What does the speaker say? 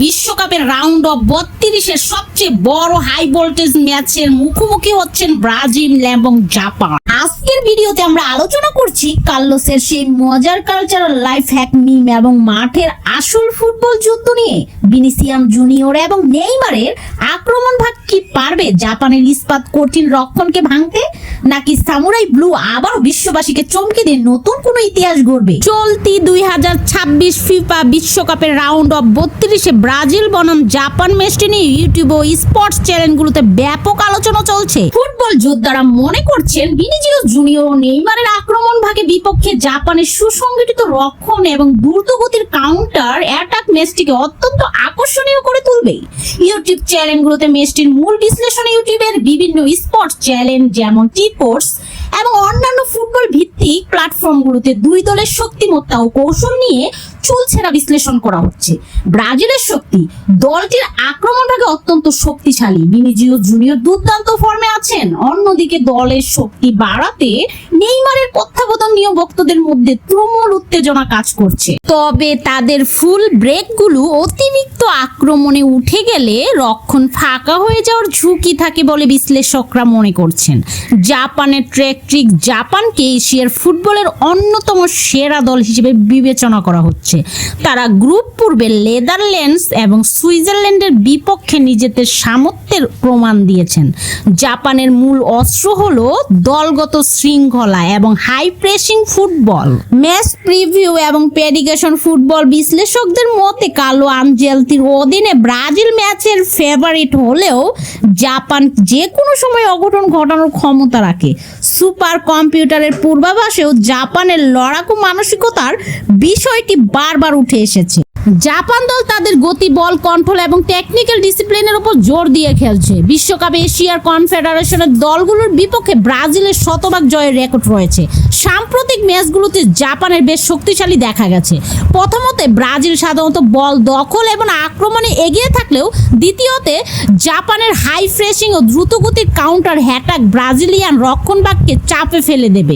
বিশ্বকাপের round of 32-এর সবচেয়ে বড় হাই ভোল্টেজ ম্যাচের মুখোমুখি হচ্ছেন ব্রাজিল এবং জাপান। আজকের ভিডিওতে আমরা আলোচনা করছি কার্লোসের সেই মজার কালচারাল লাইফ হ্যাক মিম এবং মাঠের আসল ফুটবল যুদ্ধ নিয়ে। ভিনিসিয়াস জুনিয়র এবং নেইমারের আক্রমণ ভাগ কি পারবে জাপানের ইস্পাত কঠিন রক্ষণকে ভাঙতে, নাকি সামুরাই ব্লু আবারও বিশ্ববাসীকে চমকে দিয়ে নতুন কোনো ইতিহাস গড়বে? চলতি 2026 ফিফা বিশ্বকাপের রাউন্ড অফ 32-এ ব্রাজিল বনাম জাপান ম্যাচটি নিয়ে ইউটিউব ও স্পোর্টস চ্যানেলগুলোতে ব্যাপক আলোচনা চলছে। ফুটবল যোদ্ধারা মনে করছেন ভিনিসিয়াস জুনিয়র ও নেইমারের আক্রমণ ভাগে বিপক্ষে জাপানের সুসংগঠিত রক্ষণ এবং দ্রুতগতির কাউন্টার অ্যাটাক ম্যাচটিকে অত্যন্ত আকর্ষণীয় করে তুলবে। ইউটিউব চ্যানেলগুলোতে ম্যাচটির মূল বিশ্লেষণ ইউটিউবের বিভিন্ন স্পোর্টস চ্যানেল যেমন টিপোর্টস এবং অন্যান্য ফুটবল ভিত্তিক প্ল্যাটফর্মগুলোতে দুই দলের শক্তিমত্তা ও কৌশল নিয়ে চুলছেরা বিশ্লেষণ করা হচ্ছে। ব্রাজিলের শক্তি, দলটির আক্রমণ ভাগে অত্যন্ত শক্তিশালী, ভিনিসিয়াস জুনিয়র দুর্দান্ত ফর্মে আছেন। অন্যদিকে দলের শক্তি বাড়াতে নেইমারের তত্ত্বাবধান নিয়ে ভক্তদের মধ্যে তুমুল উত্তেজনা কাজ করছে। তবে তাদের ফুল ব্রেকগুলো অতিরিক্ত আক্রমণে উঠে গেলে রক্ষণ ফাঁকা হয়ে যাওয়ার ঝুঁকি থাকে বলে বিশ্লেষকরা মনে করছেন। জাপানের ট্রিক জাপানকে এশিয়ার ফুটবলের অন্যতম সেরা দল হিসেবে বিবেচনা করা হচ্ছে। তারা গ্রুপ পূর্বে নেদারল্যান্ডস এবং সুইজারল্যান্ডের বিপক্ষে নিজেদের সামর্থ্যের প্রমাণ দিয়েছেন। জাপানের মূল অস্ত্র হলো দলগত শৃঙ্খলা এবং high pressing football. Match preview এবং প্রেডিকশন ফুটবল বিশ্লেষকদের মতে কার্লো আনচেলত্তির অধীনে ব্রাজিল ম্যাচের ফেভারিট হলেও জাপান যে কোনো সময় অঘটন ঘটানোর ক্ষমতা রাখে। সুপার কম্পিউটারের পূর্বাভাসেও জাপানের লড়াকু মানসিকতার বিষয়টি বারবার উঠে এসেছে। জাপান দল তাদের গতি, বল কন্ট্রোল এবং টেকনিক্যাল ডিসিপ্লিনের উপর জোর দিয়ে খেলছে। বিশ্বকাপে এশিয়ার কনফেডারেশনের দলগুলোর বিপক্ষে ব্রাজিলের শতভাগ জয়ের রেকর্ড রয়েছে। সাম্প্রতিক ম্যাচগুলোতে জাপানের বেশ শক্তিশালী দেখা গেছে। প্রথমতে ব্রাজিল সাধারণত বল দখল এবং আক্রমণে এগিয়ে থাকলেও দ্বিতীয়তে জাপানের হাই প্রেসিং ও দ্রুতগতির কাউন্টার অ্যাটাক ব্রাজিলিয়ান রক্ষণভাগকে চাপে ফেলে দেবে।